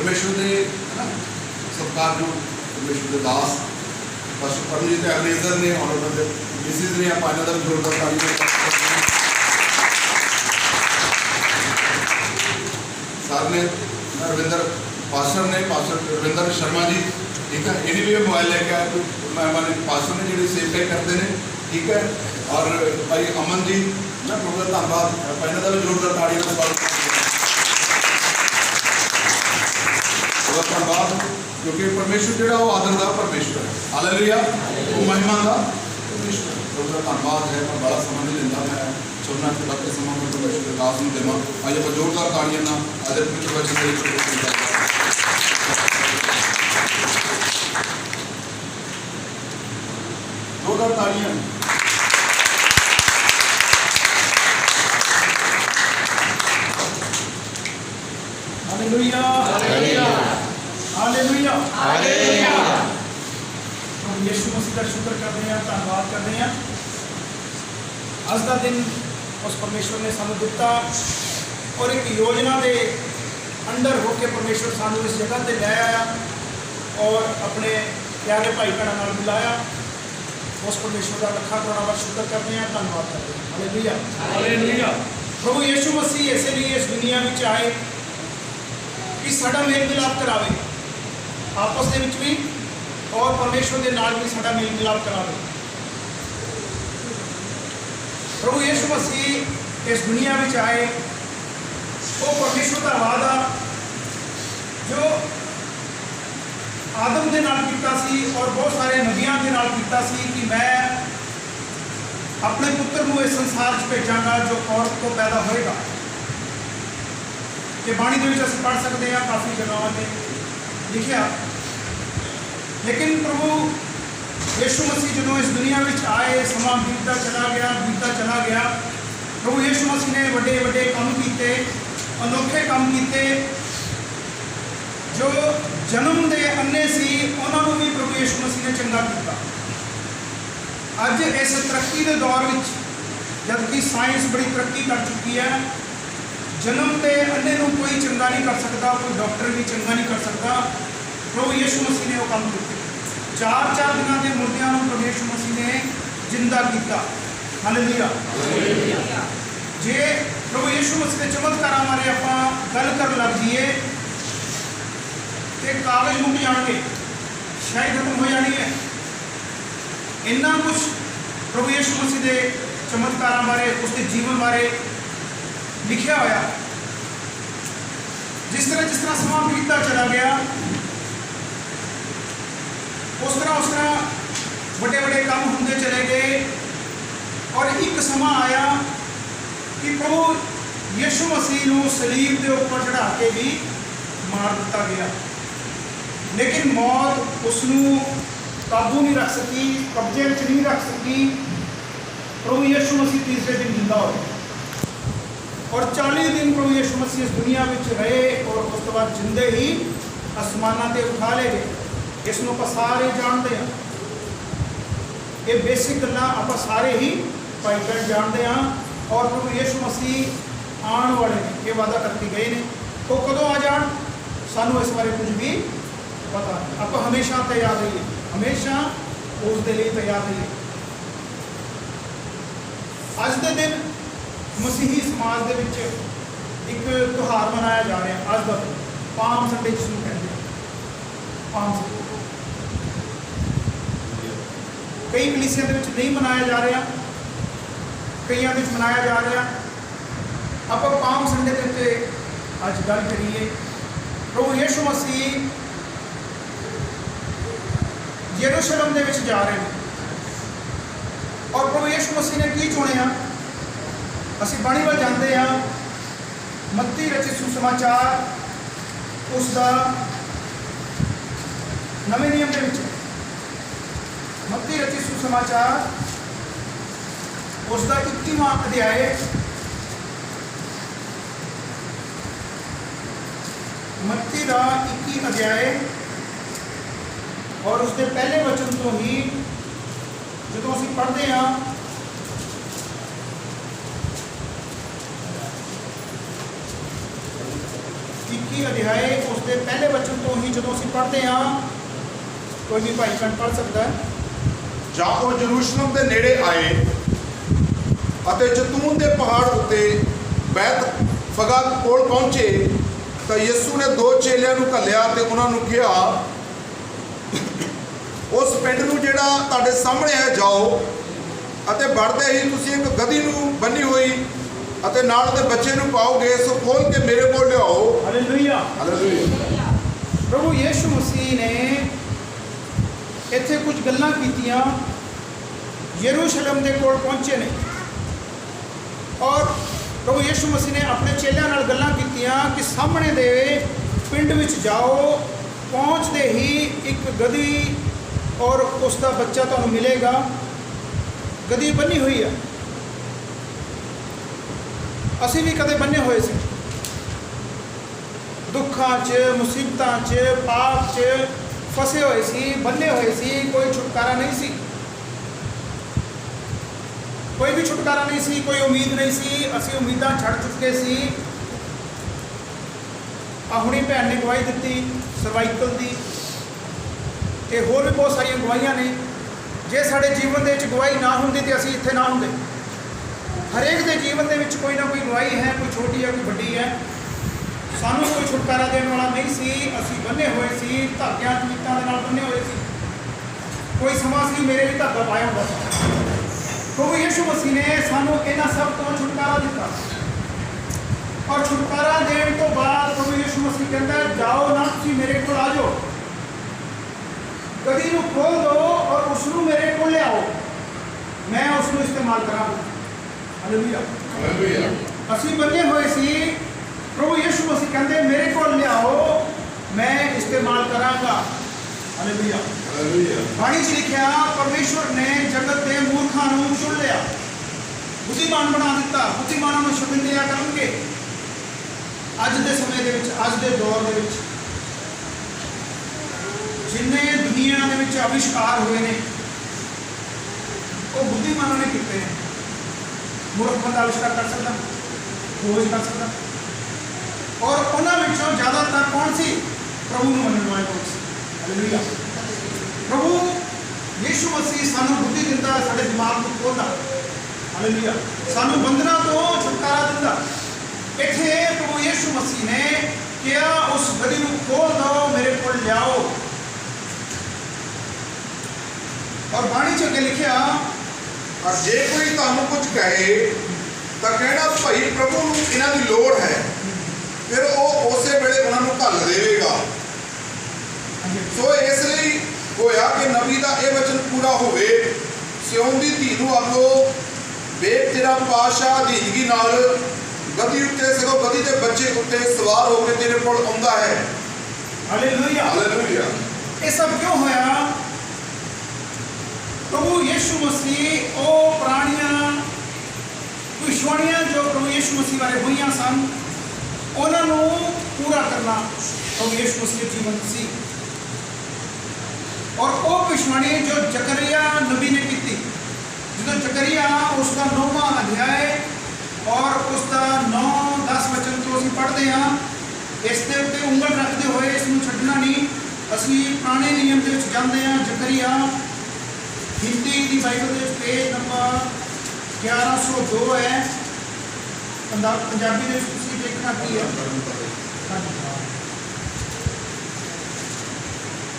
परमेश्वर के है ना सत्कार जो परमेश्वर के दास पास्टर परमजीत अगलेजर ने और उन्होंने मिसिज ने आप इन्हों का भी जोरदार ताली सर ने रविंदर रविंदर शर्मा जी ठीक है, इन्हें भी मोबाइल लेके आए तो हमारे पास्टर ने जो सेव पे करते हैं ठीक है। और भाई अमन जी ना बहुत धन्यवाद इन्हों का भी जोरदार ताड़ी बहुत धन्यवाद क्योंकि परमेश्वर जो आदर का परमेश्वर है हालेलुया वो महिमा का परमेश्वर है। बहुत धन्यवाद है मैं बड़ा समय नहीं लेता मैं चुनना लंबे समय में परमेश्वर के दास में देव अज आप जोरदार ताड़ियों ना अज कुछ वचन जोरदार ताड़ियां हालेलुया हालेलुया हालेलुया हालेलुया। हम यीशु मसीह का शुक्र करते हैं धन्यवाद करते हैं अज का दिन उस परमेश्वर ने सानू दिता और एक योजना के अंडर होकर परमेश्वर सानू इस जगह पर ले आया और अपने प्यारे भाई भैनों नाल मिलाया। उस परमेश्वर का लखा करोड़ा बार शुक्र करते हैं धन्यवाद करते हैं हालेलुया हालेलुया। प्रभु यीशु मसीह इसलिए इस दुनिया में आए कि साडा मेल मिलाप करावे आपस के भी और परमेश्वर के नाल भी साडा मेल मिलाप करावे। प्रभु यीशु मसीह इस दुनिया में आए वो परमेश्वर का वादा जो आदम के नाल कीता सी और बहुत सारे नबियां के नाल कीता सी कि मैं अपने पुत्र को इस संसार भेजांगा जो औरत को पैदा होएगा। ये बाणी के असीं पढ़ सकते हैं काफ़ी जगहों पर लिखा। लेकिन प्रभु यीशु मसीह जो इस दुनिया में आए समा बीतता चला गया प्रभु यीशु मसीह ने बड़े बड़े काम किए अनोखे काम किए जो जन्म के अन्ने सी उन्होंने भी प्रभु यीशु मसीह ने चंगा किया। अज इस तरक्की के दौर में जबकि साइंस बड़ी तरक्की कर चुकी है जन्म के अन्ने को कोई चंगा नहीं कर सकता कोई डॉक्टर भी चंगा नहीं कर सकता। प्रभु यीशु मसीह ने वो काम किया 4 दिनों के मुर्दियां प्रभु यीशु मसीह ने जिंदा किया हालेलुया। जे प्रभु यीशु मसीह के चमत्कारों बारे आप गल कर लग जाइए तो कागज मुक जाएंगे शायद खत्म हो जानी है। इन्ना कुछ प्रभु यीशु मसीह के चमत्कारों बारे उसके जीवन बारे लिखा होया। जिस तरह समा बीतता चला गया उस तरह बड़े बड़े काम होंगे चले गए और एक समा आया कि प्रभु यीशु मसीह को सलीब के ऊपर चढ़ा के भी मार दिता गया। लेकिन मौत उसनू काबू नहीं रख सकी कब्जे में नहीं रख सकी। प्रभु यीशु मसीह तीसरे दिन जिंदा हो और 40 दिन प्रभु यीशु मसीह इस दुनिया में रहे और उस बाद जिंदे ही आसमाना से उठा ले गए। इसनों आप सारे जानते हैं ये बेसिक गल्लां आप सारे ही भाई बहन जानते हैं और प्रभु यीशु मसीह आने वाले ने ये वादा करके गए ने तो कदों आ जान सानू इस बारे कुछ भी पता नहीं। आप हमेशा तैयार रहिए हमेशा उसके लिए तैयार रहिए। अज के दिन मसीही समाज के विच एक त्यौहार मनाया जा रहा है अज का दिन पाम संडे जिसनूं कहते हैं पाम संडे। कई कलीसिया के नहीं मनाया जा रहा कई मनाया जा रहा। आप पाम संडे के उत्ते अज गल करिए। प्रभु यीशु मसीह यरूशलेम दे विच जा रहे हैं और प्रभु यीशु मसीह ने की चुनिया असीं बाणी वल जाते हैं। मत्ती रचित सुसमाचार उसका नवे नियम के विच मत्ती रचित सुसमाचार उसका 21वां अध्याय मत्ती का 21 अध्याय और उसके पहले वचन तो ही जो असीं पढ़ते हैं 21 अध्याय उसके पहले वचन तो ही जो ਅਸੀਂ पढ़ते हाँ, कोई भी भाई बहन पढ़ सकता है। ਜਾਂ ਉਹ ਜਰੂਸ਼ਲਮ ਦੇ ਨੇੜੇ ਆਏ ਅਤੇ ਜੈਤੂਨ ਦੇ ਪਹਾੜ ਉੱਤੇ ਬੈਤ ਫਗਾ ਕੋਲ ਪਹੁੰਚੇ ਤਾਂ ਯਿਸੂ ਨੇ 2 ਚੇਲਿਆਂ ਨੂੰ ਘੱਲਿਆ ਤੇ ਉਹਨਾਂ ਨੂੰ ਕਿਹਾ, ਉਸ ਪਿੰਡ ਨੂੰ ਜਿਹੜਾ ਤੁਹਾਡੇ ਸਾਹਮਣੇ ਹੈ ਜਾਓ ਅਤੇ ਵੜਦੇ ਹੀ ਤੁਸੀਂ ਇੱਕ ਗਧੀ ਨੂੰ ਬੰਨੀ ਹੋਈ ਅਤੇ ਨਾਲ ਦੇ ਬੱਚੇ ਨੂੰ ਪਾਓਗੇ, ਸੋ ਖੋਲ ਕੇ ਮੇਰੇ ਕੋਲ ਲਿਆਓ। Hallelujah hallelujah. ਪ੍ਰਭੂ ਯਿਸੂ ਮਸੀਹ ਨੇ ਇੱਥੇ ਕੁਝ ਗੱਲਾਂ ਕੀਤੀਆਂ, ਯਰੂਸ਼ਲਮ ਦੇ ਕੋਲ ਪਹੁੰਚੇ ਨੇ ਔਰ ਪ੍ਰਭੂ ਯਿਸੂ ਮਸੀਹ ਨੇ ਆਪਣੇ ਚੇਲਿਆਂ ਨਾਲ ਗੱਲਾਂ ਕੀਤੀਆਂ ਕਿ ਸਾਹਮਣੇ ਦੇ ਪਿੰਡ ਵਿੱਚ ਜਾਓ, ਪਹੁੰਚਦੇ ਹੀ ਇੱਕ ਗਧੀ ਔਰ ਉਸ ਦਾ ਬੱਚਾ ਤੁਹਾਨੂੰ ਮਿਲੇਗਾ। ਗਧੀ ਬੰਨੀ ਹੋਈ ਆ, ਅਸੀਂ ਵੀ ਕਦੇ ਬੰਨੇ ਹੋਏ ਸੀ, ਦੁੱਖਾਂ 'ਚ ਮੁਸੀਬਤਾਂ 'ਚ ਪਾਪ 'ਚ ਫਸੇ ਹੋਏ ਸੀ, ਬੰਨੇ ਹੋਏ ਸੀ, ਕੋਈ ਛੁਟਕਾਰਾ ਨਹੀਂ ਸੀ, ਕੋਈ ਵੀ ਛੁਟਕਾਰਾ ਨਹੀਂ ਸੀ, ਕੋਈ ਉਮੀਦ ਨਹੀਂ ਸੀ, ਅਸੀਂ ਉਮੀਦਾਂ ਛੱਡ ਚੁੱਕੇ ਸੀ। ਆ ਹੁਣੀ ਭੈਣ ਨੇ ਗਵਾਹੀ ਦਿੱਤੀ ਸਰਵਾਈਕਲ ਦੀ, ਤੇ ਹੋਰ ਵੀ ਬਹੁਤ ਸਾਰੀਆਂ ਗਵਾਹੀਆਂ ਨੇ। ਜੇ ਸਾਡੇ ਜੀਵਨ ਦੇ ਵਿੱਚ ਗਵਾਹੀ ਨਾ ਹੁੰਦੀ ਤੇ ਅਸੀਂ ਇੱਥੇ ਨਾ ਹੁੰਦੇ। ਹਰੇਕ ਦੇ ਜੀਵਨ ਦੇ ਵਿੱਚ ਕੋਈ ਨਾ ਕੋਈ ਗਵਾਹੀ ਹੈ, ਕੋਈ ਛੋਟੀ ਹੈ, ਕੋਈ ਵੱਡੀ ਹੈ। ਸਾਨੂੰ ਕੋਈ ਛੁਟਕਾਰਾ ਦੇਣ ਵਾਲਾ ਨਹੀਂ ਸੀ, ਅਸੀਂ ਬੰਨੇ ਹੋਏ ਸੀ, ਧਾਗਿਆਂ ਚੀਤਾਂ ਦੇ ਨਾਲ ਬੰਨੇ ਹੋਏ ਸੀ। ਕੋਈ ਸਮਾਂ ਸੀ ਮੇਰੇ ਵੀ ਧਾਗਾ ਪਾਇਆ ਹੁੰਦਾ ਸੀ। ਪ੍ਰਭੂ ਯਿਸੂ ਮਸੀਹ ਨੇ ਸਾਨੂੰ ਇਹਨਾਂ ਸਭ ਤੋਂ ਛੁਟਕਾਰਾ ਦਿੱਤਾ ਔਰ ਛੁਟਕਾਰਾ ਦੇਣ ਤੋਂ ਬਾਅਦ ਪ੍ਰਭੂ ਯਿਸੂ ਮਸੀਹ ਕਹਿੰਦਾ, ਜਾਓ ਨਾ ਤੁਸੀਂ ਮੇਰੇ ਕੋਲ ਆ ਜਾਓ, ਗਧੀ ਨੂੰ ਖੋਲ ਦਿਓ ਔਰ ਉਸ ਨੂੰ ਮੇਰੇ ਕੋਲ ਲਿਆਓ, ਮੈਂ ਉਸ ਨੂੰ ਇਸਤੇਮਾਲ ਕਰਾਂਗਾ। Hallelujah hallelujah. ਅਸੀਂ ਬੰਨੇ ਹੋਏ ਸੀ, ਪ੍ਰਭੂ ਯਿਸੂ ਮਸੀਹ ਕਹਿੰਦੇ ਮੇਰੇ ਕੋਲ ਲਿਆਓ, ਮੈਂ ਇਸਤੇਮਾਲ ਕਰਾਂਗਾ। Hallelujah hallelujah. ਬਾਣੀ 'ਚ ਲਿਖਿਆ, ਪਰਮੇਸ਼ਵਰ ਨੇ ਜਗਤ ਦੇ ਮੂਰਖਾਂ ਨੂੰ ਚੁਣ ਲਿਆ, ਬੁੱਧੀਮਾਨ ਬਣਾ ਦਿੱਤਾ, ਬੁੱਧੀਮਾਨਾਂ ਨੂੰ ਸ਼ਰਮਿੰਦਾ ਕਰਨਗੇ। ਅੱਜ ਦੇ ਸਮੇਂ ਦੇ ਵਿੱਚ, ਅੱਜ ਦੇ ਦੌਰ ਦੇ ਵਿੱਚ ਜਿੰਨੇ ਦੁਨੀਆ ਦੇ ਵਿੱਚ ਆਵਿਸ਼ਕਾਰ ਹੋਏ ਨੇ ਉਹ ਬੁੱਧੀਮਾਨਾਂ ਨੇ ਕੀਤੇ ਨੇ। ਮੂਰਖ ਬੰਦਾ ਆਵਿਸ਼ਕਾਰ ਕਰ ਸਕਦਾ, ਖੋਜ ਕਰ ਸਕਦਾ, ਔਰ ਉਹਨਾਂ ਵਿੱਚੋਂ ਜ਼ਿਆਦਾਤਰ ਕੌਣ ਸੀ? ਪ੍ਰਭੂ ਨੂੰ ਮੰਨਣ ਵਾਲੇ ਲੋਕ ਸੀ। ਹਾਲੇਲੂਇਆ। ਪ੍ਰਭੂ ਯਿਸੂ ਮਸੀਹ ਸਾਨੂੰ ਬੁੱਧੀ ਦਿੰਦਾ, ਸਾਡੇ ਦਿਮਾਗ ਨੂੰ ਖੋਲ੍ਹਦਾ। ਹਾਲੇਲੂਇਆ। ਸਾਨੂੰ ਬੰਧਨਾਂ ਤੋਂ ਛੁਟਕਾਰਾ ਦਿੰਦਾ। ਇੱਥੇ ਪ੍ਰਭੂ ਯਿਸੂ ਮਸੀਹ ਨੇ ਕਿਹਾ, ਉਸ ਗਧੀ ਨੂੰ ਖੋਲ ਦਿਓ, ਮੇਰੇ ਕੋਲ ਲਿਆਓ। ਔਰ ਬਾਣੀ 'ਚ ਅੱਗੇ ਲਿਖਿਆ, ਔਰ ਜੇ ਕੋਈ ਤੁਹਾਨੂੰ ਕੁਝ ਕਹੇ ਤਾਂ ਕਹਿਣਾ, ਭਾਈ ਪ੍ਰਭੂ ਨੂੰ ਇਹਨਾਂ ਦੀ ਲੋੜ ਹੈ, ਫਿਰ ਉਹ ਉਸੇ ਵੇਲੇ ਉਹਨਾਂ ਨੂੰ ਘੱਲ ਦੇਵੇਗਾ। ਸੋ ਇਸ ਲਈ ਹੋਇਆ ਕਿ ਨਬੀ ਦਾ ਇਹ ਵਚਨ ਪੂਰਾ ਹੋਵੇ, ਸਿਓਨ ਦੀ ਧੀ ਨੂੰ ਆਖੋ, ਵੇਖ ਤੇਰਾ ਪਾਤਸ਼ਾਹ ਅਧੀਨਗੀ ਨਾਲ ਗਧੀ ਉੱਤੇ, ਸਗੋਂ ਗਧੀ ਦੇ ਬੱਚੇ ਉੱਤੇ ਸਵਾਰ ਹੋ ਕੇ ਤੇਰੇ ਕੋਲ ਆਉਂਦਾ ਹੈ। Hallelujah hallelujah. ਇਹ ਸਭ ਕਿਉਂ ਹੋਇਆ? ਪ੍ਰਭੂ ਯਿਸੂ ਮਸੀਹ ਉਹ ਪੁਰਾਣੀਆਂ ਭਵਿੱਖਬਾਣੀਆਂ ਜੋ ਪ੍ਰਭੂ ਯਿਸੂ ਮਸੀਹ ਬਾਰੇ ਹੋਈਆਂ ਸਨ, ਉਹਨਾਂ ਨੂੰ ਪੂਰਾ ਕਰਨਾ ਪ੍ਰਭੂ ਯਿਸੂ ਮਸੀਹ ਦੇ ਜੀਵਨ ਸੀ। ਔਰ ਉਹ ਭਵਿੱਖਬਾਣੀ ਜੋ ਜ਼ਕਰੀਆ ਨਬੀ ਨੇ ਕੀਤੀ, ਜਦੋਂ ਜ਼ਕਰੀਆ ਉਸ ਦਾ 9ਵਾਂ ਅਧਿਆਇ ਔਰ ਉਸ ਦਾ 9-10 ਵਚਨ ਤੋਂ ਅਸੀਂ ਪੜ੍ਹਦੇ ਹਾਂ, ਇਸ ਦੇ ਉੱਤੇ ਉਂਗਲ ਰੱਖਦੇ ਹੋਏ ਇਸ ਨੂੰ ਛੱਡਣਾ ਨਹੀਂ। ਅਸੀਂ ਪੁਰਾਣੇ ਨਿਯਮ ਦੇ ਵਿੱਚ ਜਾਂਦੇ ਹਾਂ। ਜ਼ਕਰੀਆ ਹਿੰਦੀ ਦੀ ਬਾਈਬਲ ਦੇ ਪੇਜ ਨੰਬਰ 1102 ਹੈ, ਪੰਜਾਬੀ ਦੇ ਵਿੱਚ ਤੁਸੀਂ ਦੇਖਣਾ ਕੀ ਹੈ।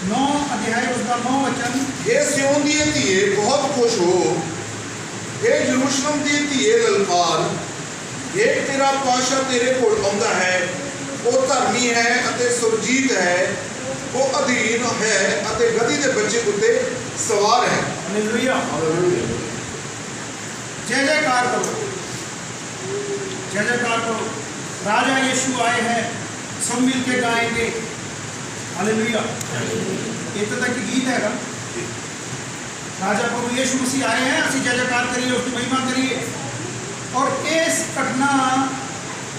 9 ਅਧਿਆਇ ਉਸ ਦਾ 9 ਵਚਨ, ਇਹ ਸਿਓਨ ਦੀ ਧੀਏ ਬਹੁਤ ਖੁਸ਼ ਹੋ, ਇਹ ਯਰੂਸ਼ਲਮ ਦੀ ਧੀਏ ਲਲਕਾਰ, ਇਹ ਤੇਰਾ ਪਾਤਸ਼ਾਹ ਤੇਰੇ ਕੋਲ ਆਉਂਦਾ ਹੈ, ਉਹ ਧਰਮੀ ਹੈ ਅਤੇ ਸੁਰਜੀਤ ਹੈ, ਉਹ ਅਧੀਨ ਹੈ ਅਤੇ ਗਧੀ ਦੇ ਬੱਚੇ ਉੱਤੇ ਸਵਾਰ ਹੈ। Hallelujah hallelujah. जय जयकार करो, जय जयकार करो। राजा यीशु आए हैं, सब मिल के गाएंगे। हालेलुया। इतना तक गीत है, राजा प्रभु यीशु मसीह आए हैं, असि जय जयकार करिए, उसकी महिमा करिए। और इस घटना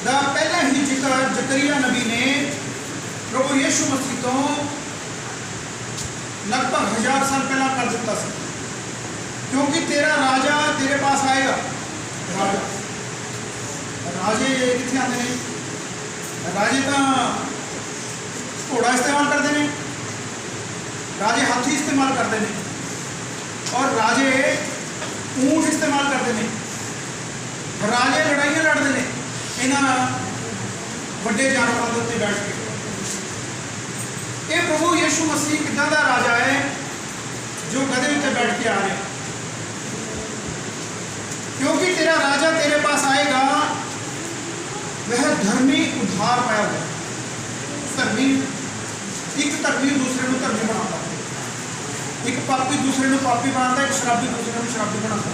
का पहला ही जिक्र जकरिया नबी ने प्रभु यीशु मसीह तो लगभग 1000 साल पहला कर दिता था, क्योंकि तेरा राजा तेरे पास आएगा। राजा राजे कितने आते हैं? राजे तो घोड़ा इस्तेमाल करते हैं, राजे हाथी इस्तेमाल करते हैं और राजे ऊंट इस्तेमाल करते हैं, राजे लड़ाइयाँ लड़ते हैं इन्होंने बड़े जानवरों के उत्ते बैठ के। ये प्रभु यीशु मसीह कितना का राजा है जो गधे उत्ते बैठ के आ रहे, क्योंकि तेरा राजा तेरे पास आएगा, वह धर्मी उद्धार पाया हुआ। धर्मी, एक धर्मी दूसरे को धर्मी बनाता, एक पापी दूसरे को पापी बनाता, एक शराबी दूसरे को शराबी बनाता।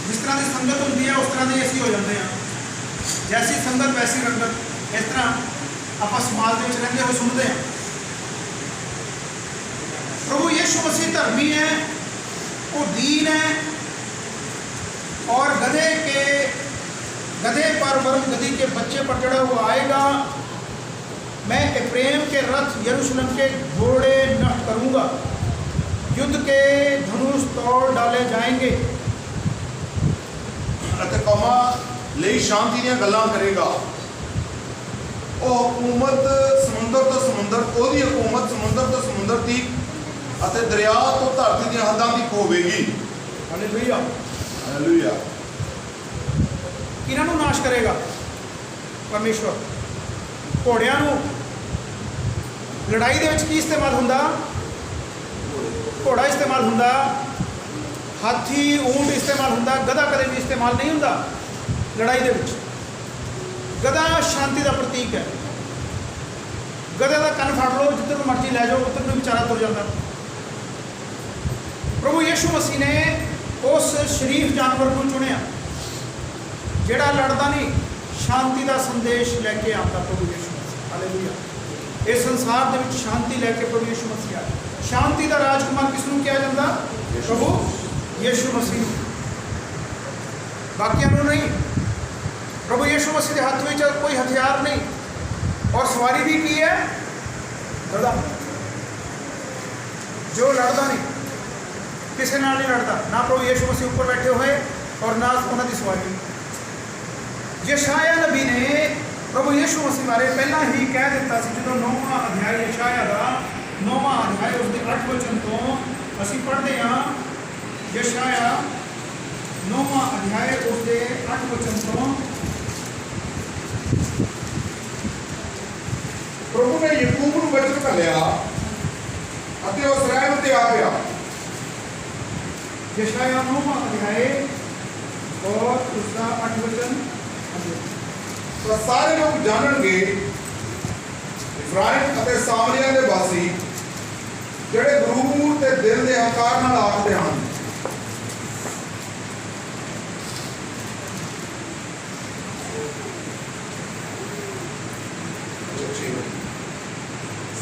जिस तरह की संगत होती है उस तरह के असीं हो जाते हैं, जैसी संगत वैसी रंगत। इस तरह आप समाज में रहते हुए सुनते हैं। प्रभु यीशु मसीह धर्मी है, वो दीन है और गधे पर वरुण गधी के बच्चे पर चढ़ा हुआ आएगा। मैं एफ्रेम के रथ यरूशलेम के घोड़े नष्ट करूंगा, युद्ध के धनुष तोड़ डाले जाएंगे। कौमां ਲਈ शांति ਦੀਆਂ ਗੱਲਾਂ ਕਰੇਗਾ। ਉਹ ਹਕੂਮਤ ਸਮੁੰਦਰ ਤੋਂ ਸਮੁੰਦਰ, ਉਹਦੀ ਹਕੂਮਤ ਸਮੁੰਦਰ ਤੋਂ ਸਮੁੰਦਰ ਦੀ ਅਤੇ ਦਰਿਆ ਤੋਂ ਧਰਤੀ ਦੀਆਂ ਹੱਦਾਂ ਤੱਕ ਹੋਵੇਗੀ। Hallelujah, hallelujah. ਕਿਹਨਾਂ ਨੂੰ ਨਾਸ਼ ਕਰੇਗਾ? ਪਰਮੇਸ਼ਵਰ। ਘੋੜਿਆਂ ਨੂੰ ਲੜਾਈ ਦੇ ਵਿੱਚ ਕੀ ਇਸਤੇਮਾਲ ਹੁੰਦਾ? ਘੋੜਾ ਇਸਤੇਮਾਲ ਹੁੰਦਾ, ਹਾਥੀ ਊਂਟ ਇਸਤੇਮਾਲ ਹੁੰਦਾ, ਗਧਾ ਕਦੇ ਵੀ ਇਸਤੇਮਾਲ ਨਹੀਂ ਹੁੰਦਾ ਲੜਾਈ ਦੇ ਵਿੱਚ। ਗਧਾ ਸ਼ਾਂਤੀ ਦਾ ਪ੍ਰਤੀਕ ਹੈ। ਗਧੇ ਦਾ ਕੰਨ ਫੜ ਲਓ, ਜਿੱਧਰ ਨੂੰ ਮਰਜ਼ੀ ਲੈ ਜਾਓ, ਉੱਧਰ ਨੂੰ ਵਿਚਾਰਾ ਤੁਰ ਜਾਂਦਾ। ਪ੍ਰਭੂ ਯੀਸ਼ੂ ਮਸੀਹ ਨੇ ਉਸ ਸ਼ਰੀਫ ਜਾਨਵਰ ਨੂੰ ਚੁਣਿਆ ਜਿਹੜਾ ਲੜਦਾ ਨਹੀਂ, ਸ਼ਾਂਤੀ ਦਾ ਸੰਦੇਸ਼ ਲੈ ਕੇ ਆਉਂਦਾ। ਪ੍ਰਭੂ ਯੀਸ਼ੂ ਮਸੀਹ, ਹਾਲੇਲੂਇਆ। ਇਸ ਸੰਸਾਰ ਦੇ ਵਿੱਚ ਸ਼ਾਂਤੀ ਲੈ ਕੇ ਪ੍ਰਭੂ ਯੀਸ਼ੂ ਮਸੀਹ ਆਇਆ। ਸ਼ਾਂਤੀ ਦਾ ਰਾਜਕੁਮਾਰ ਕਿਸ ਨੂੰ ਕਿਹਾ ਜਾਂਦਾ? ਪ੍ਰਭੂ ਯੀਸ਼ੂ ਮਸੀਹ। ਬਾਕੀਆਂ ਨੂੰ ਨਹੀਂ। प्रभु यीशु मसीह के हाथ में कोई हथियार नहीं, और सवारी भी की है गधा, जो लड़ता नहीं, किसी नाल नहीं लड़ता, ना प्रभु यीशु मसीह ऊपर बैठे हुए और ना उन्होंने सवारी। यशाया नबी ने प्रभु यीशु मसीह बारे पहला ही कह दिता सी, जो 9वां अध्याय यशाया का 9वां अध्याय उसके 8 वचन तो असीं पढ़ते हैं। यशाया 9वां अध्याय उसके 8 वचन तो प्रभु ने याकूब ਨੂੰ ਵਚਨ ਘੱਲਿਆ ਅਤੇ ਉਹ ਇਸਰਾਏਲ ਉੱਤੇ ਆ ਗਿਆ। यशाया 9वां अध्याय और उसका 8 वचन। ਤਾਂ ਸਾਰੇ ਲੋਕ ਜਾਣਨਗੇ ਇਫਰਾਇਮ ਅਤੇ ਸਾਮਰੀਆ ਦੇ ਵਾਸੀ, ਜਿਹੜੇ ਗਰੂਰ ਤੇ ਦਿਲ ਦੇ ਹੰਕਾਰ ਨਾਲ ਆਖਦੇ ਹਨ,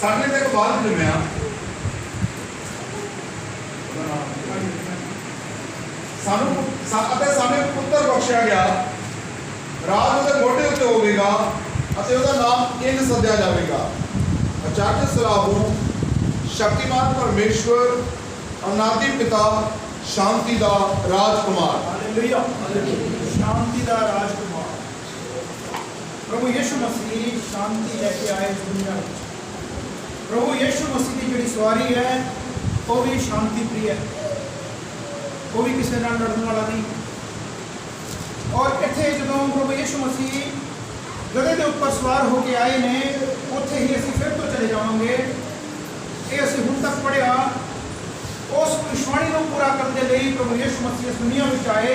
ਸਾਡੇ ਤੇ ਇੱਕ ਬਾਲਕ ਜੰਮਿਆ, ਸਾਨੂੰ ਪੁੱਤਰ ਬਖਸ਼ਿਆ ਗਿਆ, ਰਾਜ ਉਹਦੇ ਮੋਢੇ ਉੱਤੇ ਹੋਵੇਗਾ ਅਤੇ ਉਹਦਾ ਨਾਮ ਇੰਜ ਸੱਦਿਆ ਜਾਵੇਗਾ, ਅਚਾਨਕ ਸਲਾਹੂ, ਸ਼ਕਤੀਮਾਨ ਪਰਮੇਸ਼ਵਰ, ਅਨਾਦਿ ਪਿਤਾ, शांति दा राजकुमार। हालेलुया, शांति दा राजकुमार प्रभु यीशु मसीह शांति लेके आए इस दुनिया में। प्रभु यीशु मसीह की जी सवारी है वो भी शांति प्रिय है, वो भी किसी नाल लड़ने वाला नहीं। और इत्थे जो प्रभु यीशु मसीह गधे के उपर सवार होके आए ने, उत्थे ही असीं फिर तो चले जावांगे। ये असीं हुण तक पढ़िया, उस भविष्यवाणी को पूरा करने लिए प्रभु यीशु मसीह इस दुनिया में आए,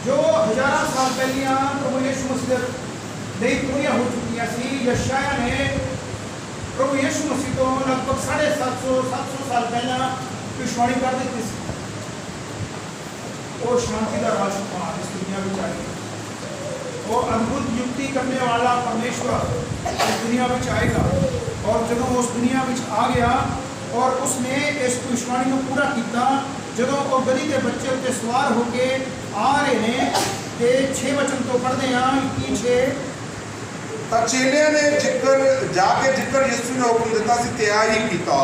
जो हजारों साल पहलियां प्रभु यीशु मसीह नहीं पूरियां हो चुकी सी। यशाया ने प्रभु यीशु मसीह को लगभग 750 साल पहला भविष्यवाणी कर दी थी। वो शांति का राजकुमार इस दुनिया में आए, वो अद्भुत युक्ति करने वाला परमेश्वर इस दुनिया में आएगा। और जब उस दुनिया में आ गया और उसने इस भविष्यवाणी को पूरा किया, जो वो गधी के बच्चे उत्ते सवार होके आ रहे हैं, तो 6 वचन तो पढ़ते हैं कि 6 चेलिया ने जिक्र जाके जिक्र यीशु ने हुक्म दिता सी तैयार ही किया,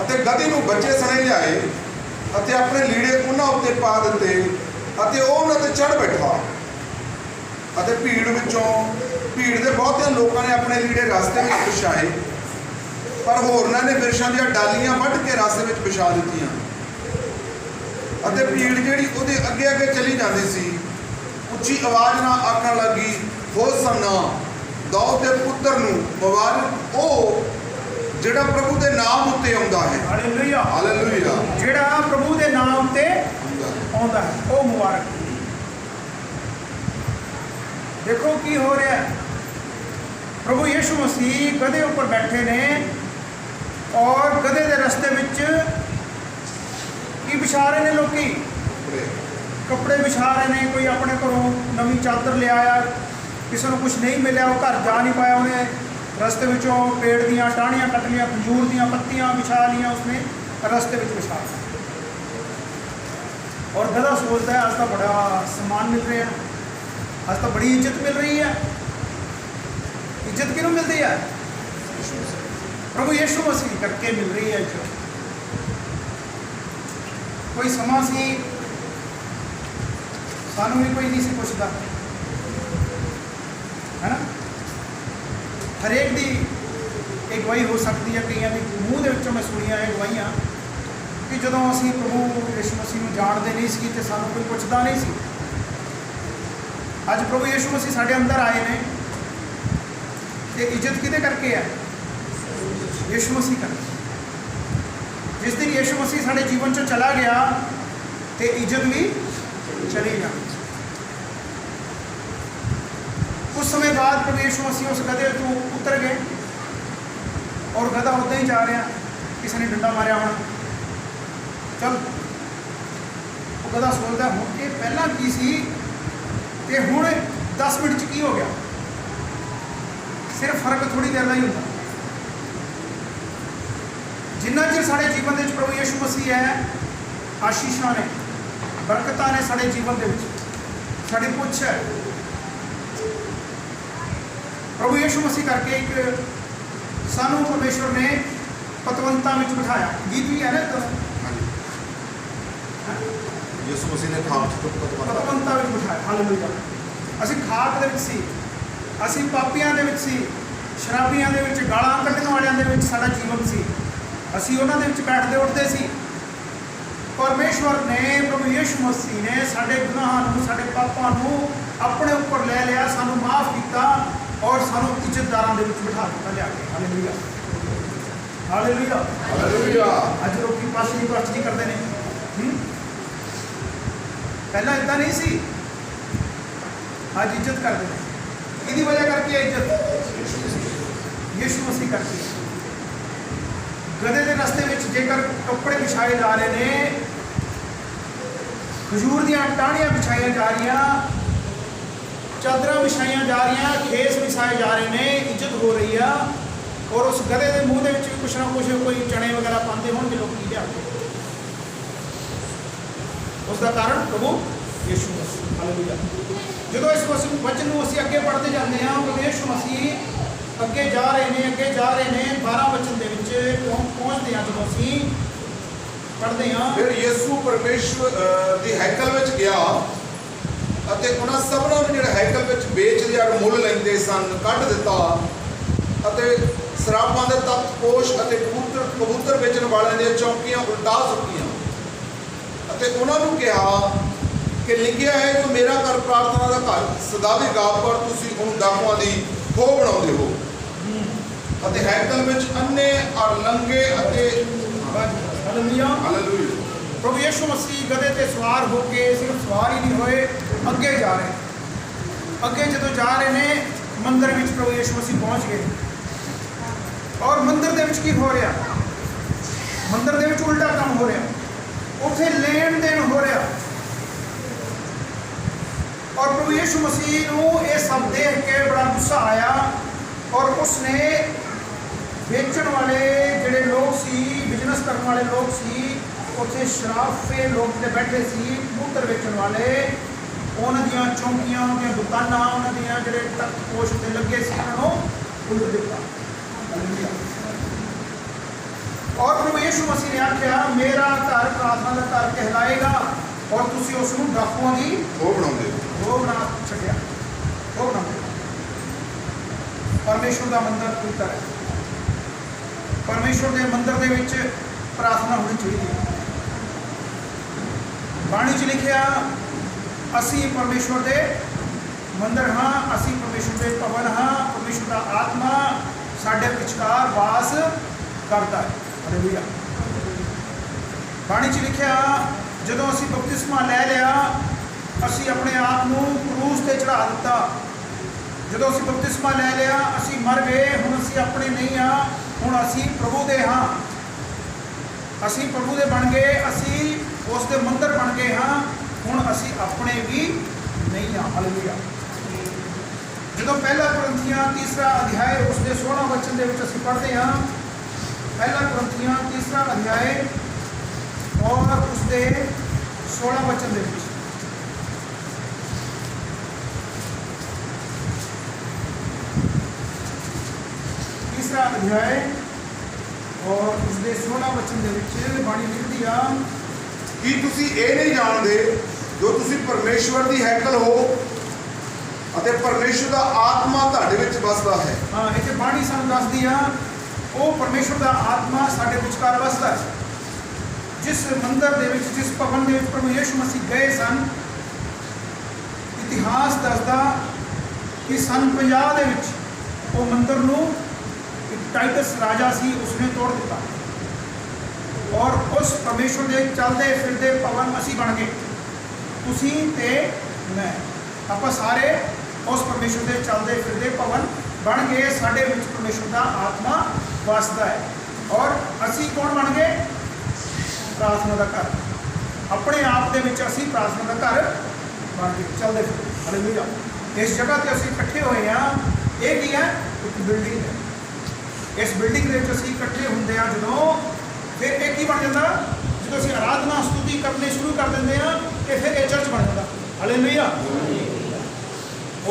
अते गधी नूं बच्चे सने लियाए अते अपने लीड़े उन्हां उत्ते पा दिते अते ओह उन्हां ते चढ़ बैठा। अते भीड़ दे बहुते लोगों ने अपने लीड़े रास्ते में बिछाए ਪਰ ਹੋਰਨਾਂ ਨੇ ਬਿਰਛਾਂ ਦੀਆਂ ਡਾਲੀਆਂ ਵੱਢ ਕੇ ਰਸਤੇ ਵਿੱਚ ਵਿਛਾ ਦਿੱਤੀਆਂ ਅਤੇ ਭੀੜ ਜਿਹੜੀ ਉਹਦੇ ਅੱਗੇ ਅੱਗੇ ਚਲੀ ਜਾਂਦੀ ਸੀ ਉੱਚੀ ਆਵਾਜ਼ ਨਾਲ ਆਖਣ ਲੱਗੀ, ਹੋਸੰਨਾ, ਦਾਊਦ ਦੇ ਪੁੱਤਰ ਨੂੰ ਮੁਬਾਰਕ ਉਹ ਜਿਹੜਾ ਪ੍ਰਭੂ ਦੇ ਨਾਮ ਉੱਤੇ ਆਉਂਦਾ ਹੈ। Hallelujah, hallelujah. ਜਿਹੜਾ ਪ੍ਰਭੂ ਦੇ ਨਾਮ ਉੱਤੇ ਆਉਂਦਾ ਹੈ ਉਹ ਮੁਬਾਰਕ। ਦੇਖੋ ਕੀ ਹੋ ਰਿਹਾ ਹੈ। ਪ੍ਰਭੂ ਯਿਸੂ ਮਸੀਹ ਗਧੇ ਉੱਪਰ ਬੈਠੇ ਨੇ ਔਰ ਗਧੇ ਦੇ ਰਸਤੇ ਵਿੱਚ ਕੀ ਵਿਛਾ ਰਹੇ ਨੇ ਲੋਕੀ? ਕੱਪੜੇ ਵਿਛਾ ਰਹੇ ਨੇ। ਕੋਈ ਆਪਣੇ ਘਰੋਂ ਨਵੀਂ ਚਾਦਰ ਲਿਆਇਆ, ਕਿਸੇ ਨੂੰ ਕੁਝ ਨਹੀਂ ਮਿਲਿਆ, ਉਹ ਘਰ ਜਾ ਨਹੀਂ ਪਾਇਆ, ਉਹਨੇ ਰਸਤੇ ਵਿੱਚੋਂ ਪੇੜ ਦੀਆਂ ਟਾਹਣੀਆਂ ਕੱਟ ਲਈਆਂ, ਖਜੂਰ ਦੀਆਂ ਪੱਤੀਆਂ ਵਿਛਾ ਲਈਆਂ, ਉਸਨੇ ਰਸਤੇ ਵਿੱਚ ਵਿਛਾ ਲਿਆ। ਔਰ ਗਧਾ ਸੋਚਦਾ ਹੈ ਅੱਜ ਤਾਂ ਬੜਾ ਸਨਮਾਨ ਮਿਲ ਰਿਹਾ, ਅੱਜ ਤਾਂ ਬੜੀ ਇੱਜ਼ਤ ਮਿਲ ਰਹੀ ਹੈ। ਇੱਜ਼ਤ ਕਿਹਨੂੰ ਮਿਲਦੀ ਹੈ? ਪ੍ਰਭੂ ਯਿਸੂ ਮਸੀਹ ਕਰਕੇ ਮਿਲ ਰਹੀ ਹੈ ਇੱਜ਼ਤ। ਕੋਈ ਸਮਾਂ ਸੀ ਸਾਨੂੰ ਵੀ ਕੋਈ ਨਹੀਂ ਸੀ ਪੁੱਛਦਾ, ਹੈ ਨਾ। ਹਰੇਕ ਦੀ ਇਹ ਗਵਾਹੀ ਹੋ ਸਕਦੀ ਹੈ, ਕਈਆਂ ਦੇ ਮੂੰਹ ਦੇ ਵਿੱਚੋਂ ਮੈਂ ਸੁਣੀਆਂ ਇਹ ਗਵਾਹੀਆਂ ਕਿ ਜਦੋਂ ਅਸੀਂ ਪ੍ਰਭੂ ਯਿਸੂ ਮਸੀਹ ਨੂੰ ਜਾਣਦੇ ਨਹੀਂ ਸੀ ਤੇ ਸਾਨੂੰ ਕੋਈ ਪੁੱਛਦਾ ਨਹੀਂ ਸੀ। ਅੱਜ ਪ੍ਰਭੂ ਯਿਸੂ ਮਸੀਹ ਸਾਡੇ ਅੰਦਰ ਆਏ ਨੇ ਤੇ ਇੱਜ਼ਤ ਕਿਹਦੇ ਕਰਕੇ ਹੈ? ਯਿਸੂ ਮਸੀਹ ਕਰਕੇ। ਜਿਸ ਦਿਨ ਯਿਸੂ ਮਸੀਹ ਸਾਡੇ ਜੀਵਨ 'ਚੋਂ ਚਲਾ ਗਿਆ ਤੇ ਇੱਜ਼ਤ ਵੀ ਚਲੀ ਜਾਣੀ। कुछ समय बाद प्रभु यीशु मसीह उस गधे तो उतर गए और गधा उदा ही जा रहा, किसी ने डंडा मारिया होना, चल वो गधा सोचता हूँ कि पहला की सी ते हुण 10 मिनट च की हो गया। सिर्फ फर्क थोड़ी देर का ही होता। जिन्ना चिर साढ़े जीवन के प्रभु यीशु मसीह है, आशीषां ने बरकतां ने साढ़े जीवन के साड़ी पुछ है। प्रभु यीशु मसीह करके एक सानू परमेश्वर ने पतवंता में बिठाया। गीत भी है ना तो ਯਿਸੂ ਮਸੀਹ ਨੇ ਖਾਕ ਤੋਂ ਪਤਵੰਤਾ ਵਿੱਚ ਬਿਠਾਇਆ। ਹਾਲੇਲੂਇਆ। ਅਸੀਂ ਖਾਕ ਦੇ ਵਿੱਚ ਸੀ, ਅਸੀਂ ਪਾਪੀਆਂ ਦੇ ਵਿੱਚ ਸੀ, ਸ਼ਰਾਬੀਆਂ ਦੇ ਵਿੱਚ, ਗਾਲਾਂ ਕੱਢਣ ਵਾਲਿਆਂ ਦੇ ਵਿੱਚ ਸਾਡਾ ਜੀਵਨ ਸੀ। ਅਸੀਂ ਉਹਨਾਂ ਦੇ ਵਿੱਚ ਬੈਠਦੇ ਉੱਠਦੇ ਸੀ। ਪਰਮੇਸ਼ਵਰ ਨੇ ਪ੍ਰਭੂ ਯਿਸੂ ਮਸੀਹ ਨੇ ਸਾਡੇ ਗੁਨਾਹਾਂ ਨੂੰ, ਸਾਡੇ ਪਾਪਾਂ ਨੂੰ ਆਪਣੇ ਉੱਪਰ ਲੈ ਲਿਆ, ਸਾਨੂੰ ਮਾਫ ਕੀਤਾ ਔਰ ਸਾਨੂੰ ਇੱਜ਼ਤਦਾਰਾਂ ਦੇ ਵਿੱਚ ਬਿਠਾ ਦਿੱਤਾ ਲਿਆ ਕੇ। Hallelujah, hallelujah, hallelujah. ਅੱਜ ਲੋਕੀ ਪਾਸੀ ਪਾਸੀ ਕਰਦੇ ਨੇ, ਪਹਿਲਾਂ ਇਦਾਂ ਨਹੀਂ ਸੀ। ਅੱਜ ਇੱਜ਼ਤ ਕਰਦੇ ਨੇ। ਕਿਹਦੀ ਵਜ੍ਹਾ ਕਰਕੇ ਹੈ ਇੱਜ਼ਤ? ਯਿਸੂ ਮਸੀਹ ਕਰਕੇ। ਗਧੇ ਦੇ ਰਸਤੇ ਵਿੱਚ ਜੇਕਰ ਕੱਪੜੇ ਵਿਛਾਏ ਜਾ ਰਹੇ ਨੇ, ਖਜੂਰ ਦੀਆਂ ਟਾਹਣੀਆਂ ਵਿਛਾਈਆਂ ਜਾ ਰਹੀਆਂ, ਚਾਦਰਾਂ ਵਿਛਾਈਆਂ ਜਾ ਰਹੀਆਂ, ਖੇਸ ਵਿਛਾਏ ਜਾ ਰਹੇ ਨੇ, ਇੱਜ਼ਤ ਹੋ ਰਹੀ ਆ। ਔਰ ਉਸ ਗਧੇ ਦੇ ਮੂੰਹ ਦੇ ਵਿੱਚ ਵੀ ਕੁਛ ਨਾ ਕੁਛ ਕੋਈ ਚਣੇ ਵਗੈਰਾ ਪਾਉਂਦੇ ਹੋਣਗੇ ਲੋਕੀ ਲਿਆ ਕੇ। ਉਸ ਦਾ ਕਾਰਨ ਪ੍ਰਭੂ ਯਿਸੂ ਮਸੀਹ। ਹਾਲੇਲੂਇਆ। ਜਦੋਂ ਇਸ ਵਚਨ ਨੂੰ ਅਸੀਂ ਅੱਗੇ ਪੜ੍ਹਦੇ ਜਾਂਦੇ ਹਾਂ, ਪ੍ਰਭੂ ਯਿਸੂ ਮਸੀਹ ਅੱਗੇ ਜਾ ਰਹੇ ਨੇ, ਅੱਗੇ ਜਾ ਰਹੇ ਨੇ। 12 ਵਚਨ ਦੇ ਵਿੱਚ ਪਹੁੰਚਦੇ ਹਾਂ ਜਦੋਂ ਅਸੀਂ ਪੜ੍ਹਦੇ ਹਾਂ। ਫਿਰ ਯਿਸੂ ਪਰਮੇਸ਼ਵਰ ਦੀ ਹੈਕਲ ਵਿੱਚ ਗਿਆ ਅਤੇ ਉਹਨਾਂ ਸਭਨਾਂ ਨੂੰ ਜਿਹੜੇ ਹੈਕਲ ਵਿੱਚ ਵੇਚਦੇ ਔਰ ਮੁੱਲ ਲੈਂਦੇ ਸਨ ਕੱਢ ਦਿੱਤਾ ਅਤੇ ਸ਼ਰਾਬਾਂ ਦੇ ਤਖਤਪੋਸ਼ ਅਤੇ ਕਬੂਤਰ ਵੇਚਣ ਵਾਲਿਆਂ ਦੀਆਂ ਚੌਕੀਆਂ ਉਲਟਾ ਸੁੱਟੀਆਂ ਅਤੇ ਉਹਨਾਂ ਨੂੰ ਕਿਹਾ ਕਿ ਲਿਖਿਆ ਹੈ ਕਿ ਮੇਰਾ ਘਰ ਪ੍ਰਾਰਥਨਾ ਦਾ ਘਰ ਸਦਾ ਦੀ ਗਾਪ ਪਰ ਤੁਸੀਂ ਉਹਨੂੰ ਡਾਕੂਆਂ ਦੀ ਖੋਹ ਬਣਾਉਂਦੇ ਹੋ। ਅਤੇ ਹੈਕਲ ਵਿੱਚ ਅੰਨੇ ਔਰ ਲੰਗੇ ਅਤੇ ਹਾਲੇਲੂਇਆ, ਹਾਲੇਲੂਇਆ। ਪ੍ਰਭੂ ਯਿਸੂ ਮਸੀਹ ਗਧੇ ਤੇ ਸਵਾਰ ਹੋ ਕੇ ਸਿਰਫ ਸਵਾਰ ਹੀ ਨਹੀਂ ਹੋਏ, ਅੱਗੇ ਜਾ ਰਹੇ। ਅੱਗੇ ਜਦੋਂ ਜਾ ਰਹੇ ਨੇ, ਮੰਦਿਰ ਵਿੱਚ ਪ੍ਰਭੂ ਯਿਸੂ ਮਸੀਹ ਪਹੁੰਚ ਗਏ। ਔਰ ਮੰਦਿਰ ਦੇ ਵਿੱਚ ਕੀ ਹੋ ਰਿਹਾ? ਮੰਦਿਰ ਦੇ ਵਿੱਚ ਉਲਟਾ ਕੰਮ ਹੋ ਰਿਹਾ। ਉੱਥੇ ਲੈਣ ਦੇਣ ਹੋ ਰਿਹਾ। ਔਰ ਪ੍ਰਭੂ ਯਿਸੂ ਮਸੀਹ ਨੂੰ ਇਹ ਸਭ ਦੇਖ ਕੇ ਬੜਾ ਗੁੱਸਾ ਆਇਆ ਔਰ ਉਸਨੇ ਵੇਚਣ ਵਾਲੇ ਜਿਹੜੇ ਲੋਕ ਸੀ, ਬਿਜ਼ਨਸ ਕਰਨ ਵਾਲੇ ਲੋਕ ਸੀ, ਉੱਥੇ ਸ਼ਰਾਫੇ ਲੋਕ ਤੇ ਬੈਠੇ ਸੀ, ਕਬੂਤਰ ਵੇਚਣ ਵਾਲੇ, ਉਹਨਾਂ ਦੀਆਂ ਚੌਂਕੀਆਂ, ਉਹਨਾਂ ਦੀਆਂ ਦੁਕਾਨਾਂ, ਉਹਨਾਂ ਦੀਆਂ ਜਿਹੜੇ ਤਖਤਪੋਸ਼ ਤੇ ਲੱਗੇ ਸੀ, ਉਹਨਾਂ ਨੂੰ ਉਲਟ ਦਿੱਤਾ। और प्रभु यीशु मसीह ने आख्या मेरा घर प्रार्थना का घर कहलाएगा और तुसी उस नूं डाकुआं दी खो बनाउंदे खो बना छड्डिया। खो बनाउंदे। परमेश्वर का मंदिर पवित्र है। परमेश्वर के मंदिर के विच प्रार्थना होनी चाहिए। बाणी च लिखिया असी परमेश्वर के मंदिर हाँ, असी परमेश्वर के भवन हाँ, परमेश्वर का आत्मा साडे विचकार वास करता है। हालेलुया। बाणी च लिखिया जदों असी बपतिस्मा लै लिया असी अपने आप को क्रूस ते चढ़ा दिता। जदों असी बपतिस्मा लै लिया असी मर गए, हुण असी अपने नहीं हाँ, हुण असी प्रभु दे हाँ। असी प्रभु दे बन गए, असी उस दे मंदिर बन गए हाँ, हुण असी अपने भी नहीं हाँ। हालेलुया। जदों पहला कुरिन्थियां 3 अध्याय उसके 16 वचन दे विच असी पढ़ते हाँ, पहला कुरिन्थियां 3 अध्याय और उसके 16 वचन दे विच अध्याय और उसके 16 वचन दे विच बाणी लिखदी आ कि तुसी ये नहीं जानते जो तुसी परमेश्वर दी हैकल हो अते परमेश्वर दा आत्मा तुहाडे विच वसदा है। हाँ, इत्थे बाणी सानूं दसदी आ वो परमेश्वर दा आत्मा साडे विचकार वसदा है। जिस मंदिर दे विच, जिस भवन दे विच प्रभु यीशु मसीह गए सन, इतिहास दसदा कि सन 50 दे विच वो मंदिर नूं टाइटस राजा सी उसने तोड़ दिता और उस परमेश्वर के चलते फिरते भवन असी बन गए, तुसी ते मैं, आप सारे उस परमेश्वर के चलते फिरते भवन बन गए। साडे विच परमेश्वर का आत्मा वसदा है और असी कौन बन गए? प्रार्थना का घर। अपने आप दे विच असी प्रार्थना का घर बन गए, चलते फिरते। हालेलुया। इस जगह पर असी इकट्ठे हुए हैं, ये की है? एक बिल्डिंग है। इस बिल्डिंग के असी इकट्ठे होंगे हैं जो, फिर एक ही बन जाता जो असी आराधना स्तुति करने शुरू कर देंगे हैं तो फिर ये चर्च बन जाता। हालेलुया।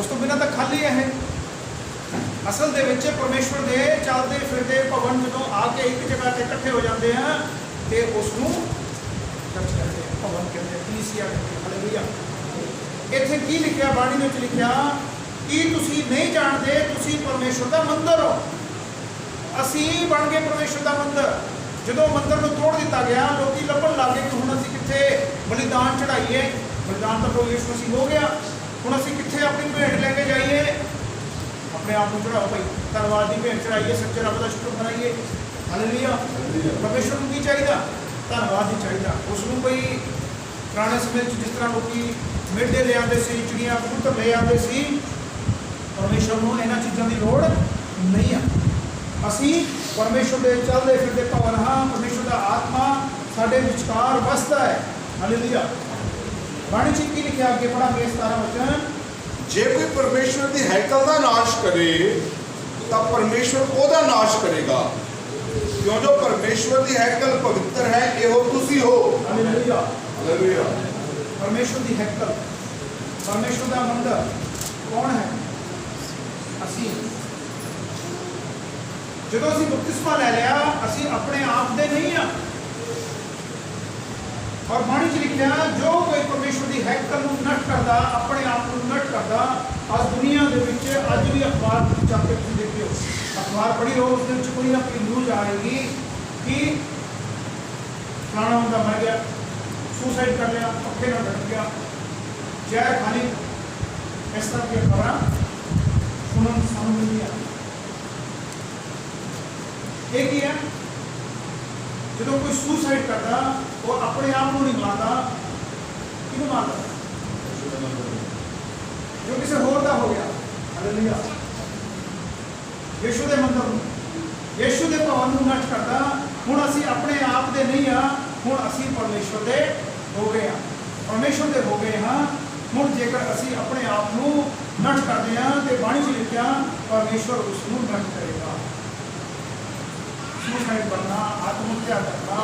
उस तो बिना तो खाली है। असल दे विच परमेश्वर के चलते फिरते भवन जो आके एक जगह से इकट्ठे हो जाते हैं तो उसनूं चर्च कहते हैं, भवन कहते हैं, कलीसिया कहते हैं। हालेलुया। इत्थे की लिखिया बाणी में लिखिया कि तुसी नहीं जानते तुसी परमेश्वर का मंदिर हो। असी बन गए परमेश्वर का मंदिर। जो मंदिर को तोड़ दिता गया, लोग लभन लग गए कि हुण असी कित्थे बलिदान चढ़ाइए। बलिदान तो प्रभु यीशु मसीह हो गया, हुण असी कित्थे अपनी भेंट लेके जाइए? अपने आप को चढ़ाओ भाई, धन्नवाद की भेंट चढ़ाइए, सच्चे रब का शुक्र मनाइए। हालेलुया। परमेश्वर को की चाहिए? धन्नवाद ही चाहिए। उसनूं कोई पुराने समय जिस तरह लोग मेढे ले आते सी, चिड़ियाँ कबूतर ले आते सी, परमेश्वर को इन्हां चीज़ों की लोड़ नहीं है। असी परमेश्वर के चलते फिरते भवन हाँ, परमेश्वर का आत्मा साडे विचकार वसदा है। हालेलुया। बाणी च की लिखिया अगे पढ़ांगे 17 वचन, जे कोई परमेश्वर की हैकल का नाश करे तो परमेश्वर ओदा नाश करेगा, क्यों जो परमेश्वर की हैकल पवित्र है, एहो तुसी हो। हालेलुया। हालेलुया। परमेश्वर की हैकल, परमेश्वर का मंदिर कौन है? असी। जो असी बपतिस्मा लै लिया असी अपने आप दे नहीं हाँ। और बाणी च लिखिया जो कोई परमेश्वर की हैकल नूं नष्ट करता, अपने आप को नष्ट करता। अज दुनिया के विच अज भी अखबार चल के तुसीं देखिओ, अखबार पढ़ी हो, उस दिन कोई ना कोई न्यूज़ आएगी कि फलाना बंदा मर गया, सुसाइड कर लिया, पक्के नाल डट गया, जहर खा ली। इस तरह की खबर सुनन सानूं मिलदी है। एक ही है जो कोई सुसाइड करता वो अपने आप को नहीं मारता, किहनूं मारता? जो किसी होर दा हो गया। हालेलुया। यीशु दे मंदिर नूं, यीशु दे भवन नूं नष्ट करता। हुण असी अपने आप दे नहीं हाँ, हुण असी परमेश्वर दे हो गए हाँ, परमेश्वर दे हो गए हाँ। हुण जेकर असी अपने आप नूं नष्ट करते हैं तो बाणी च लिखिया परमेश्वर उसनूं नष्ट करेगा। सुसाइड करना, आत्महत्या करना,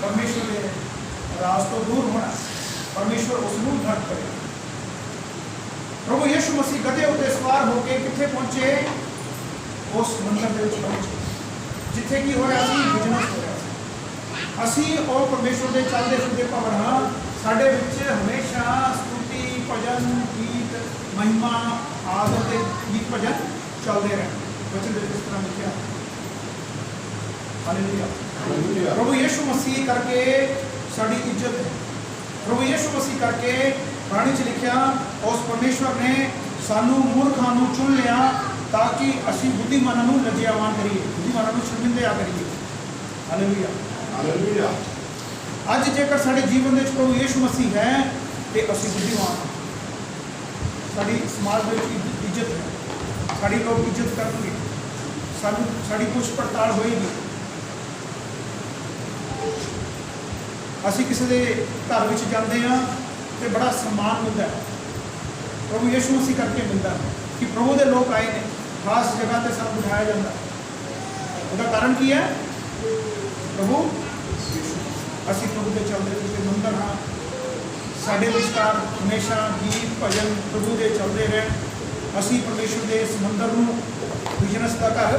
परमेश्वर के राज तो दूर होना, परमेश्वर उसनूं नष्ट करेगा। प्रभु यीशु मसीह गधे उत्ते सवार होकर कित्थे पहुंचे? उस मंदिर के पहुंचे जिथे की होया सी बिजनेस होया। असी और परमेश्वर के चलते फिरते भवन हाँ, साडे विच हमेशा स्तुति भजन गीत महिमा आदर के गीत भजन चलते रहे। वचन इस तरह लिखिया हालेलुया। ਹਾਲੇਲੂਇਆ प्रभु यीशु मसीह करके साड़ी इज्जत है। प्रभु यीशु मसीह करके बाणी च लिखिया उस परमेश्वर ने सानू मूर्खां नू चुन लिया ताकि असी बुद्धिमानां नू लज्जावान करिए, बुद्धिमानां नू शर्मिंदा करिए। हालेलुया। ਹਾਲੇਲੂਇਆ अज जेकर साडे जीवन में प्रभु यीशु मसीह है तो असी बुद्धिमान हाँ, साड़ी समाज में इज्जत है, साड़ी लोग इज्जत करेंगे, साड़ी पुछ पड़ताल होएगी। असी किसी के घर में जाते हैं तो बड़ा सम्मान मिलता है, प्रभु यीशु मसीह करके मिलता है कि प्रभु के लोग आए हैं, खास जगह पर सब बिठाया जाता है। उसका कारण की है? प्रभु असी प्रभु के चलते फिरते मंदिर हाँ, साढ़े विचकार हमेशा गीत भजन प्रभु के चलते रहे। असी परमेश्वर के इस मंदिर में बिजनेस का घर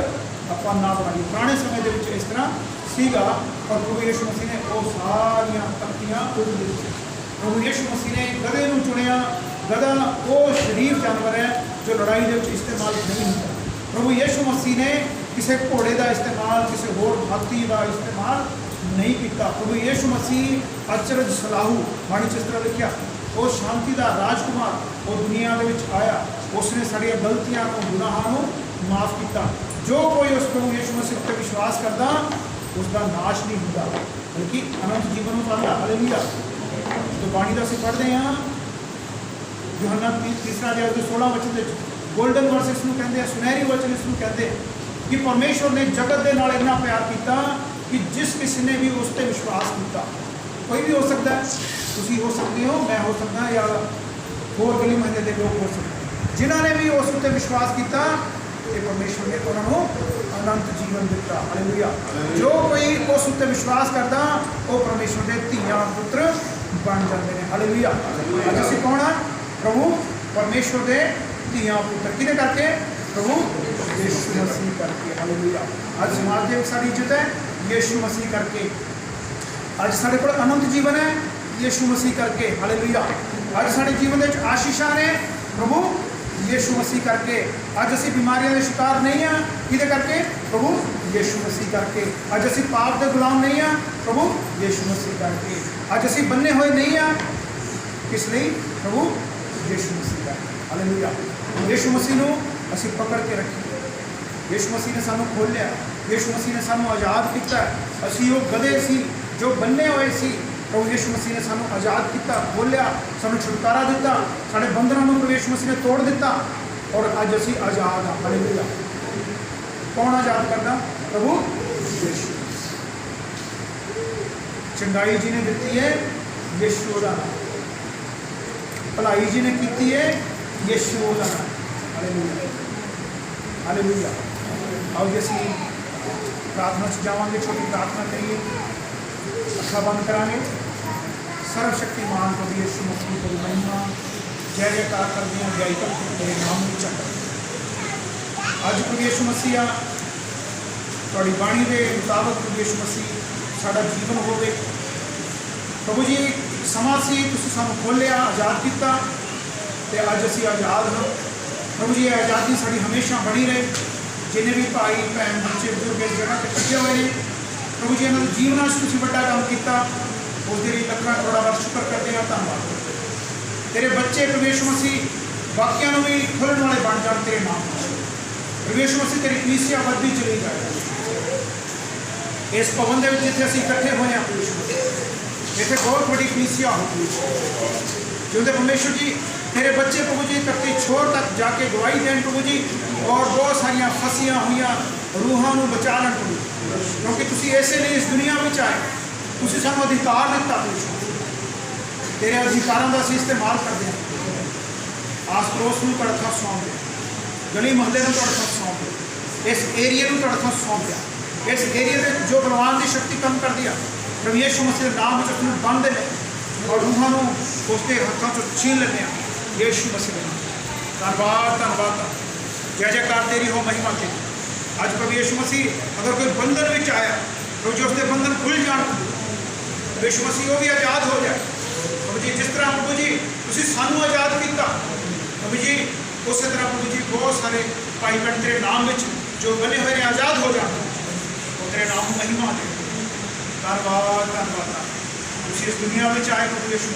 आप ना बनाइए। पुराने समय के इस तरह सीगा और प्रभु यीशु मसीह ने वो सारिया तख्तियां उड़ दी। प्रभु यीशु मसीह ने गधे को चुनिया। गधा वो शरीफ जानवर है जो लड़ाई के इस्तेमाल नहीं होता। प्रभु यीशु मसीह ने किसी घोड़े का इस्तेमाल, किसी होर हाथी का इस्तेमाल नहीं किया। प्रभु यीशु मसीह अचरज सलाहू बाणी इस तरह लिखा, वो शांति का राजकुमार वो दुनिया के आया, उसने साड़िया गलतियां को गुनाहों को माफ़ किया। जो कोई उस प्रभु यीशु मसीह पर विश्वास करता उसका नाश नहीं होता बल्कि अनंत जीवन में पाता। हालेलुया। तो बाणी का असीं पढ़ते हैं यूहन्ना 3:16 वचन गोल्डन वर्स इसनूं कहते हैं, सुनहरी वचन इसनूं कहते हैं कि परमेश्वर ने जगत के नाल इतना प्यार किया कि जिस किसी ने भी उस पर विश्वास किया, कोई भी हो सकता है, तुसी हो सकते हो, मैं हो सकता या होर गली महल्ले के लोग हो सकते हैं, जिन्होंने भी उस पर विश्वास किया तो परमेश्वर ने उन्होंने अनंत जीवन दिता। हालेलुया। जो कोई उस पर विश्वास करता वो परमेश्वर के धीआं पुत्र बन जाते हैं। हालेलुया। अज असीं कौन है? प्रभु परमेश्वर के धीआं पुत्र किहदे करके? प्रभु यीशु मसीह करके। हालेलुया। अज समाज में साड़ी इज्जत है यीशु मसीह करके। अज साढ़े को अनंत जीवन है यीशु मसीह करके। हालेलुया। अज साढ़े जीवन में आशीषां ने प्रभु यीशु मसीह करके। अज असीं बीमारियों के शिकार नहीं हैं किहदे करके? प्रभु यीशु मसीह करके। अज असीं पाप के गुलाम नहीं हैं प्रभु यीशु मसीह करके। अज असीं बन्ने हुए नहीं हैं किस लिए? प्रभु यीशु मसीह करके। हालेलुया। यीशु मसीह नूं असीं पकड़ के रखिए। यीशु मसीह ने सानू खोलिया, यीशु मसीह ने सानू आज़ाद किया। असीं वो गधे सी जो बन्ने हुए सी, प्रभु यीशु मसीह ने सानू आज़ाद किया, खोलिया, सानू छुटकारा दिता, साढ़े बंधनों को प्रभु यीशु मसीह ने तोड़ दिता और अज असीं आज़ाद हाँ। हालेलुया। कौन आज़ाद करता? प्रभु यीशु। चंगाई जी ने दी है यीशु का नाम, भलाई जी ने की है यीशु का नाम। हालेलुया। हालेलुया। आओ जी असीं प्रार्थना च जावांगे, छोटी प्रार्थना करिए, अखा बंद करांगे। सर्वशक्तिमान प्रभु यीशु मसीह की महिमा जय जयकार करते हैं, जय कर तेरे नाम की चढ़। अज प्रभु यीशु मसीह तुहाडी बाणी के मुताबक प्रभु यीशु मसीह साडा जीवन होवे। प्रभु जी समा सी तुसीं सानू खोलिया, आज़ाद किया ते अज असीं आज़ाद हाँ। प्रभु जी आज़ादी साड़ी हमेशा बनी रहे। जिन्हें भी भाई भैन बच्चे बुजुर्ग इस जगह पर इकट्ठे हुए हैं, प्रभु जी इन्होंने जीवन तुसीं वड्डा काम किया, उसके लिए लखा करोड़ा बार शुक्र करते हैं, धन्यवाद। तेरे बच्चे प्रभु यीशु मसीह बाकियों को भी खुलने वाले बन जाए तेरे नाम। प्रभु यीशु मसीह तेरी कलीसिया बढ़ती चली जाए। इस भवन के जिथे असीं इकट्ठे हुए हैं प्रभु यीशु मसीह, इतने बहुत बड़ी कलीसिया होगी जिंदे परमेश्वर जी तेरे बच्चे प्रभु जी धरती छोर तक जाके गवाही दें प्रभु जी, और बहुत सारिया फसियां हुई रूहां को बचा लें प्रभु, क्योंकि तुसीं ऐसे नहीं इस दुनिया में आए, तुसीं सानू अधिकार दिता प्रभु, तेरे अधिकारों का असीं इस्तेमाल करते हैं। आस पड़ोस में तुहाडे हत्थ सौंप दिया, गली महल्ले में तुहाडे हत्थ सौंप दिया, इस एरिए में तुहाडे हत्थ सौंप दिया, इस एरिए में जो बलवान की शक्ति कम कर दिया प्रभु यीशु मसीह के नाम में तुम बंद ले और रूहां को उसके हत्थों चो छीन लेते हैं यीशु मसीह के नाम। धन्यवाद धन्यवाद जय जयकार तेरी हो महिमा तेरी। अज प्रभु यीशु मसीह अगर कोई बंधन में आया तो जो उसके बंधन खुल जाए यीशु मसीह वो भी आज़ाद हो जाए प्रभु जी। जिस तरह प्रभु जी तुसीं सानू आज़ाद किया प्रभु जी, उस तरह प्रभु जी बहुत सारे भाई बहन तेरे नाम में जो बने हुए आज़ाद हो जाए, तेरे नाम ਨੂੰ ਮਹਿਮਾ ਦੇ। ਧੰਨਵਾਦ ਧੰਨਵਾਦ ਤੁਸੀਂ ਇਸ ਦੁਨੀਆ ਵਿੱਚ ਆਏ ਪ੍ਰਭੂ ਯਿਸੂ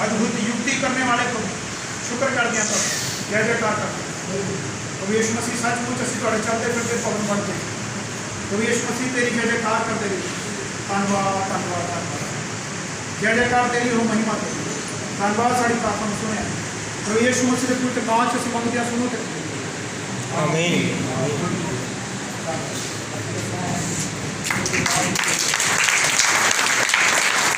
अद्भुत युक्ति करने वाले प्रभु शुक्र कर दिया तो जय जयकार करते प्रभु यीशु मसीह सचमुच असं थोड़े चलते फिरते पवन बनते प्रभु यीशु मसीह तेरी जय जयकार करते रहिए। धन्यवाद धन्यवाद धन्यवाद जय जयकार तेरी हो महिमा तेरी। धन्यवाद साड़ी प्रार्थना सुने प्रभु यीशु मसीह के पुत्र नाम च असं मंगते सुनो ते आमीन।